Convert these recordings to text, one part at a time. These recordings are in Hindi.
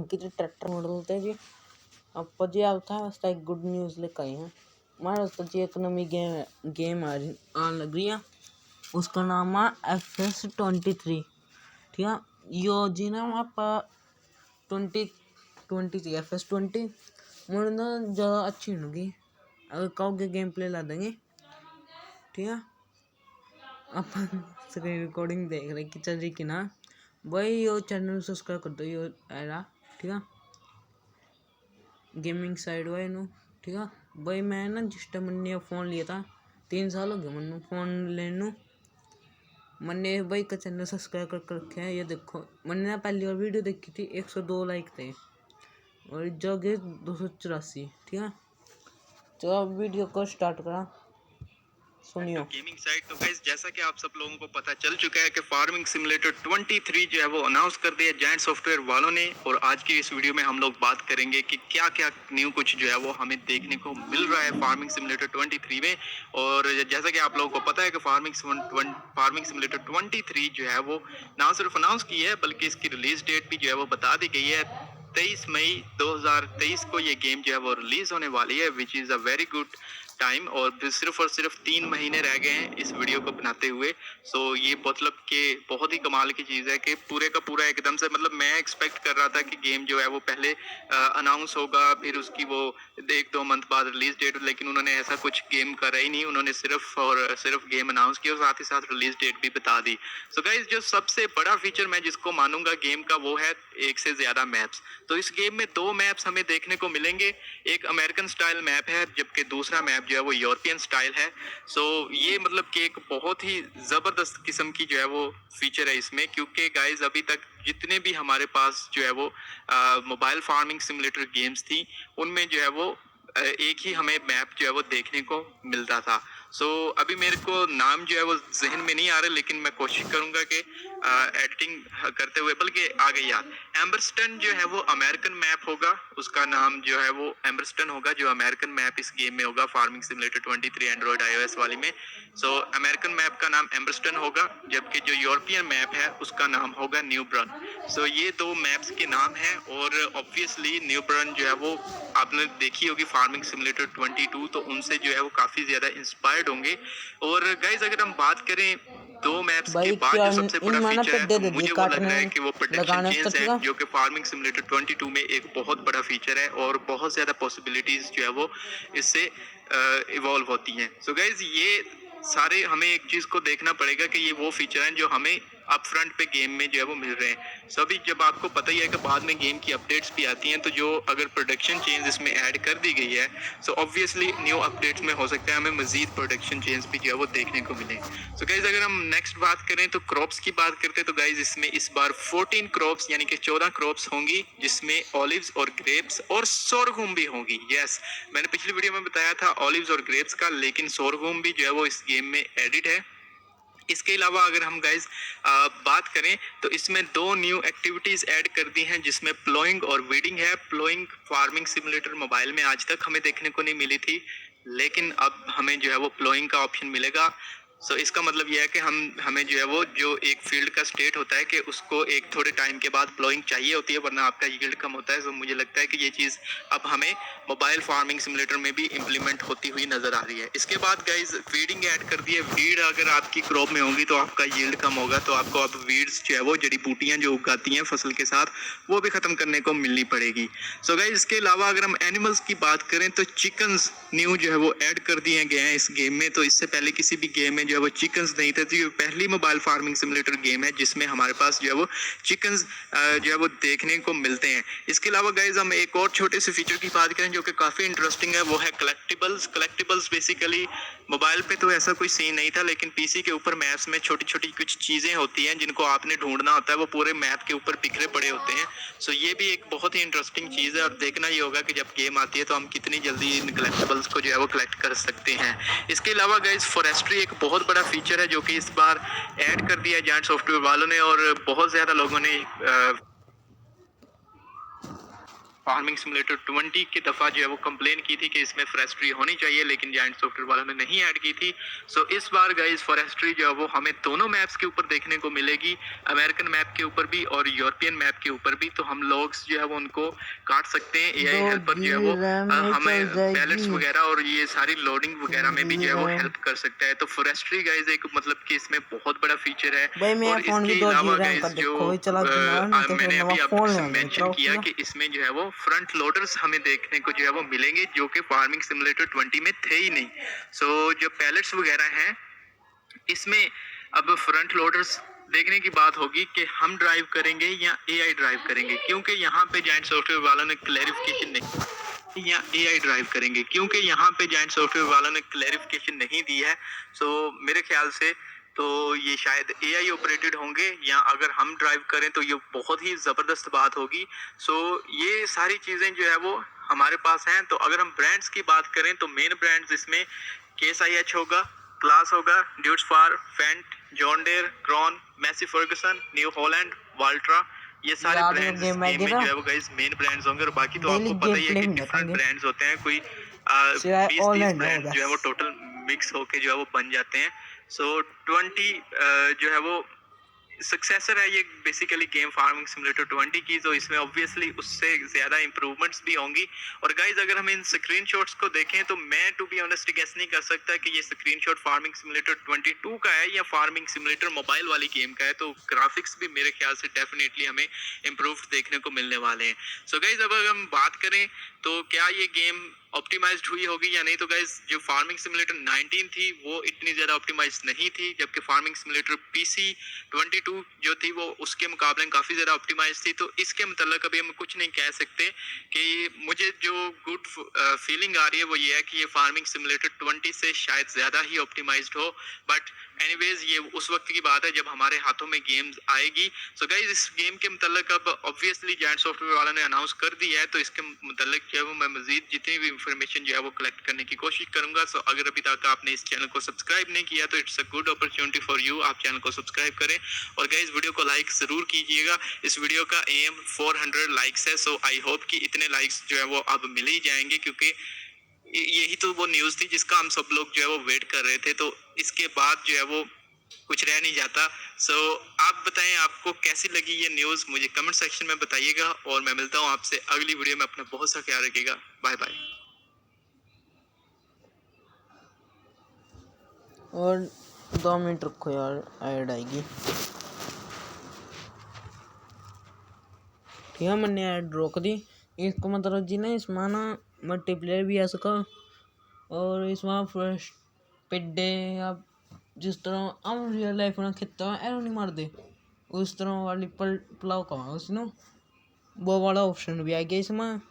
किती ट्रॅक्टर मॉडेल त्याची आपण जी आता वाजता एक गुड न्यूज़ लेकर आए हैं। हमारे वास्ते जी एक नवी गेम आने लग रही है, उसका नाम है FS23। ठीक है, यो जी ना आप 2023 FS20 मुझे ना ज़्यादा अच्छी होगी। अगर कहोगे गेम प्ले ला देंगे। ठीक है, अपन स्क्रीन रिकॉर्डिंग देख रहे कि चल रही कि ना भाई, यो चैनल सब्सक्राइब कर दो। यो आएगा ठीक है, गेमिंग साइड वाई नो। ठीक है भाई, मैं ना जिस टाइम मैंने फ़ोन लिया था 3 साल हो गए मैंने फ़ोन लेने। मैंने भाई का चैनल सब्सक्राइब कर रखे हैं। ये देखो, मैंने ना पहली बार वीडियो देखी थी 102 लाइक थे और जो गए 284। ठीक है, चलो अब वीडियो को स्टार्ट करा, सुनियो। गेमिंग साइट तो गाइस, जैसा कि आप सब लोगों को पता चल चुका है कि फार्मिंग सिमुलेटर 23 जो है वो अनाउंस कर दिया जायंट सॉफ्टवेयर वालों ने। और आज की इस वीडियो में हम लोग बात करेंगे कि क्या क्या न्यू कुछ जो है वो हमें देखने को मिल रहा है फार्मिंग सिमुलेटर 23 में। और जैसा कि आप लोगों को पता है कि फार्मिंग सिमुलेटर 23 जो है वो ना सिर्फ अनाउंस की है बल्कि इसकी रिलीज डेट भी जो है वो बता दी गई है। 23 मई 2023 को ये गेम जो है वो रिलीज होने वाली है, which is a very good time. और सिर्फ 3 महीने रह गए हैं इस वीडियो को बनाते हुए। सो ये मतलब कि बहुत ही कमाल की चीज़ है कि पूरे का पूरा एकदम से, मतलब मैं एक्सपेक्ट कर रहा था कि गेम जो है वो पहले अनाउंस होगा, फिर उसकी वो 1-2 मंथ बाद रिलीज डेट, लेकिन उन्होंने ऐसा कुछ गेम करा ही नहीं। उन्होंने सिर्फ गेम अनाउंस किया और साथ ही साथ रिलीज डेट भी बता दी। सो गाइस, जो सबसे बड़ा फीचर मैं जिसको मानूंगा गेम का वो है एक से ज्यादा मैप्स। तो इस गेम में 2 मैप्स हमें देखने को मिलेंगे। एक अमेरिकन स्टाइल मैप है जबकि दूसरा मैप जो है वो यूरोपियन स्टाइल है। सो ये मतलब कि एक बहुत ही जबरदस्त किस्म की जो है वो फीचर है इसमें, क्योंकि गाइस अभी तक जितने भी हमारे पास जो है वो मोबाइल फार्मिंग सिमुलेटर गेम्स थी उनमें जो है वो एक ही हमें मैप जो है वो देखने को मिलता था। सो अभी मेरे को नाम जो है वो जहन में नहीं आ रहा, लेकिन मैं कोशिश करूंगा कि एडिटिंग करते हुए, बल्कि आ गई याद। एम्बरस्टन जो है वो अमेरिकन मैप होगा, उसका नाम जो है वो एम्बरस्टन होगा, जो अमेरिकन मैप इस गेम में होगा फार्मिंग सिमुलेटर 23 एंड्रॉइड iOS वाली में। सो अमेरिकन मैप का नाम एम्बरस्टन होगा, जबकि जो यूरोपियन मैप है उसका नाम होगा न्यू ब्रन। सो ये 2 मैप्स के नाम हैं। और ऑब्वियसली न्यू ब्रन जो है वो आपने देखी होगी फार्मिंग सिमुलेटर 22, तो उनसे जो है वो काफी ज्यादा इंस्पायर्ड होंगे। और गाइज अगर हम बात करें 2 मैप्स के भाई बाद क्या जो सबसे इन बड़ा माना फीचर है, पेड्डे तो दे दी मुझे वो लग काटने रहा है कि वो प्रोटेक्शन लगाने चेन्स ठीक है, है। जो कि फार्मिंग सिमुलेटर 22 में एक बहुत बड़ा फीचर है और बहुत ज्यादा पॉसिबिलिटीज जो है वो इससे इवॉल्व होती हैं। सो गाइज, ये सारे हमें एक चीज को देखना पड़ेगा कि ये वो फीचर हैं जो हमें अप फ्रंट पे गेम में जो है वो मिल रहे हैं। सभी जब आपको पता ही है कि बाद में गेम की अपडेट्स भी आती हैं, तो जो अगर प्रोडक्शन चेंज इसमें ऐड कर दी गई है, सो ऑब्वियसली न्यू अपडेट्स में हो सकता है हमें मजीद प्रोडक्शन चेंज भी जो है वो देखने को मिले। सो गाइज, अगर हम नेक्स्ट बात करें तो क्रॉप्स की बात करते हैं, तो गाइज इसमें इस बार 14 क्रॉप्स यानी कि 14 क्रॉप्स होंगी, जिसमें ऑलिव्स और ग्रेप्स और सोरगुम भी होंगी। यस, मैंने पिछली वीडियो में बताया था ऑलिव्स और ग्रेप्स का, लेकिन सोरगुम भी जो है वो इस गेम में एडिट है। इसके अलावा अगर हम गाइज बात करें तो इसमें 2 न्यू एक्टिविटीज ऐड कर दी हैं, जिसमें प्लोइंग और वीडिंग है। प्लोइंग फार्मिंग सिमुलेटर मोबाइल में आज तक हमें देखने को नहीं मिली थी, लेकिन अब हमें जो है वो प्लोइंग का ऑप्शन मिलेगा। सो इसका मतलब यह है कि हमें जो है वो जो एक फील्ड का स्टेट होता है कि उसको एक थोड़े टाइम के बाद प्लोइंग चाहिए होती है, वरना आपका यील्ड कम होता है। सो मुझे लगता है कि ये चीज़ अब हमें मोबाइल फार्मिंग सिमुलेटर में भी इम्प्लीमेंट होती हुई नजर आ रही है। इसके बाद गाइज वीडिंग ऐड कर दी है। वीड अगर आपकी क्रॉप में होगी तो आपका यील्ड कम होगा, तो आपको अब वीड्स जो है वो जड़ी बूटियां जो उगाती हैं फसल के साथ, वो भी खत्म करने को मिलनी पड़ेगी। सो गाइज, इसके अलावा अगर हम एनिमल्स की बात करें तो चिकन्स न्यू जो है वो ऐड कर दिए गए हैं इस गेम में। तो इससे पहले किसी भी गेम में जो है वो चिकन्स नहीं थे, तो ये पहली मोबाइल फार्मिंग सिमुलेटर गेम है जिसमें हमारे पास जो है वो चिकन्स जो है वो देखने को मिलते हैं। इसके अलावा गाइज हम एक और छोटे से फीचर की बात करें जो कि काफी इंटरेस्टिंग है, वो है कलेक्टिबल्स। कलेक्टिबल्स बेसिकली मोबाइल पे तो ऐसा कोई सीन नहीं था, लेकिन पीसी के ऊपर मैप्स में छोटी छोटी कुछ चीजें होती हैं जिनको आपने ढूंढना होता है, वो पूरे मैप के ऊपर बिखरे पड़े होते हैं। सो ये भी एक बहुत ही इंटरेस्टिंग चीज है, और देखना ही होगा कि जब गेम आती है तो हम कितनी जल्दी इन कलेक्टिबल्स को जो है वो कलेक्ट कर सकते हैं। इसके अलावा गाइज फॉरेस्ट्री एक बहुत बड़ा फीचर है जो कि इस बार ऐड कर दिया जायंट सॉफ्टवेयर वालों ने, और बहुत ज्यादा लोगों ने फार्मिंग सिमुलेटर 20 की दफ़ा जो है वो कंप्लेन की थी कि इसमें फॉरेस्ट्री होनी चाहिए, लेकिन जायंट सॉफ्टवेयर वालों ने नहीं ऐड की थी। सो इस बार गाइस फॉरेस्ट्री जो है वो हमें दोनों मैप्स के ऊपर देखने को मिलेगी, अमेरिकन मैप के ऊपर भी और यूरोपियन मैप के ऊपर भी। तो हम लोग्स जो है वो उनको काट सकते हैं। एआई हेल्पर जो है वो हमें पैलेट्स वगैरह और ये सारी लोडिंग वगैरह में भी जो है वो हेल्प कर सकता है। तो फॉरेस्ट्री गाइस एक मतलब कि इसमें बहुत बड़ा फीचर है। और इसके अलावा गाइस जो मैंने अभी आपको मेंशन किया कि इसमें जो है वो फ्रंट लोडर्स हमें देखने को जो है वो मिलेंगे, जो कि फार्मिंग सिमुलेटर 20 में थे ही नहीं। सो जो पैलेट्स वगैरह हैं इसमें अब फ्रंट लोडर्स देखने की बात होगी कि हम ड्राइव करेंगे या एआई ड्राइव करेंगे, क्योंकि यहाँ पे जायंट सॉफ्टवेयर वालों ने क्लैरिफिकेशन नहीं, या एआई ड्राइव करेंगे क्योंकि यहाँ पे जायंट सॉफ्टवेयर वालों ने क्लैरिफिकेशन नहीं दी है। सो मेरे ख्याल से तो ये शायद एआई ऑपरेटेड होंगे, या अगर हम ड्राइव करें तो ये बहुत ही ज़बरदस्त बात होगी। सो ये सारी चीज़ें जो है वो हमारे पास हैं। तो अगर हम ब्रांड्स की बात करें तो मेन ब्रांड्स इसमें केस IH होगा, क्लास होगा, Deutz Fahr, Fendt, John Deere, Krone, Massey Ferguson, New Holland, Valtra, ये सारे ब्रांड्स इस गेम में जो है वो गाइस मेन ब्रांड्स होंगे। और बाकी तो आपको पता ही है कि डिफरेंट ब्रांड्स होते हैं, कोई 20-30 ब्रांड जो है वो टोटल मिक्स होके जो है वो बन जाते हैं। सो 20 जो है वो सक्सेसर है ये बेसिकली गेम फार्मिंग सिमुलेटर 20 की। तो इसमें ऑब्वियसली उससे ज़्यादा इंप्रूवमेंट्स भी होंगी। और गाइज अगर हम इन स्क्रीनशॉट्स को देखें तो मैं टू बी ऑनेस्ट गेस नहीं कर सकता कि ये स्क्रीनशॉट फार्मिंग सिमुलेटर 22 का है या फार्मिंग सिमुलेटर मोबाइल वाली गेम का है। तो ग्राफिक्स भी मेरे ख्याल से डेफिनेटली हमें इम्प्रूव्ड देखने को मिलने वाले हैं। सो गाइज अब अगर हम बात करें तो क्या ये गेम ऑप्टिमाइज्ड हुई होगी या नहीं, तो गाइज जो फार्मिंग सिमुलेटर 19 थी वो इतनी ज़्यादा ऑप्टिमाइज्ड नहीं थी, जबकि फार्मिंग सिमुलेटर PC 22 जो थी वो उसके मुकाबले काफ़ी ज़्यादा ऑप्टिमाइज्ड थी। तो इसके मतलब अभी हम कुछ नहीं कह सकते कि मुझे जो गुड फीलिंग आ रही है वो ये है कि ये फार्मिंग सिमुलेटर 20 से शायद ज़्यादा ही ऑप्टिमाइज्ड हो। बट एनीवेज ये उस वक्त की बात है जब हमारे हाथों में गेम्स आएगी। सो गाइज इस गेम के मतलब अब ऑब्वियसली जायंट सॉफ्टवेयर वालों ने अनाउंस कर दिया है, तो इसके मतलब जो है वो मैं मजीद जितनी भी इंफॉर्मेशन जो है वो कलेक्ट करने की कोशिश करूंगा। सो अगर अभी तक आपने इस चैनल को सब्सक्राइब नहीं किया तो it's a good opportunity for you, आप चैनल को सब्सक्राइब करें। और गाइज वीडियो को लाइक जरूर कीजिएगा। इस वीडियो का एम 400 लाइक्स है। सो आई होप कि इतने लाइक्स जो है वो अब मिल ही जाएंगे, क्योंकि यही तो वो न्यूज़ थी जिसका हम सब लोग जो है वो वेट कर रहे थे। तो इसके बाद जो है वो कुछ रह नहीं जाता। सो आप बताएं आपको कैसी लगी ये न्यूज़, मुझे कमेंट सेक्शन में बताइएगा। और मैं मिलता हूँ आपसे अगली वीडियो में। अपना बहुत सा ख्याल रखिएगा। Bye bye. और 2 मिनट रखो यार, ऐड आएगी। ठीक है, मैंने ऐड रोक दी। इसको मतलब जी ना इसमें ना मल्टीप्लेयर भी आ सका, और इसमें फर्स्ट पेडे या जिस तरह हम रियल लाइफ में खेता है एरो नहीं मार दे, उस तरह वाली पुलाव का उसने वो वाला ऑप्शन भी आ गया इसमें।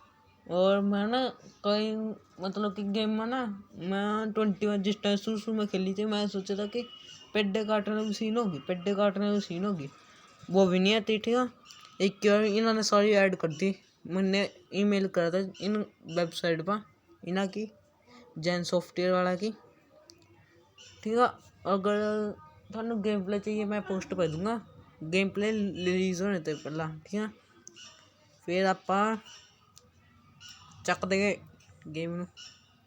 और मैं ना कई मतलब कि गेम में ना मैं 21 जिस टाइम शुरू में खेली थी, मैं सोचा था कि पेड्डे काटने की सीन होगी, पेड्डे काटने की सीन होगी, वो भी नहीं आती। ठीक है, एक यार इन्होंने सारी ऐड कर दी। मैंने ईमेल करा था इन वेबसाइट पर इन्हों की जैन सॉफ्टवेयर वाला की। ठीक है, अगर थानू गेम प्ले चाहिए मैं पोस्ट कर दूंगा, गेम प्ले रिलीज होने तक पहला। ठीक है, फिर आप चक देंगे गेम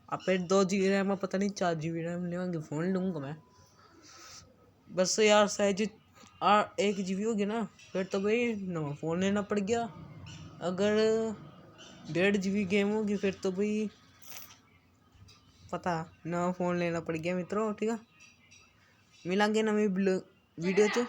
आप। फिर 2 GB रैम पता नहीं 4 GB रैम लेंगे, फ़ोन लूँगा मैं बस यार। सहज 1 GB हो गया ना, फिर तो भाई नवा फ़ोन लेना पड़ गया। अगर 1.5 GB गेम होगी फिर तो भाई पता नवा फ़ोन लेना पड़ गया मित्रों। ठीक है, मिलेंगे नवी वीडियो च।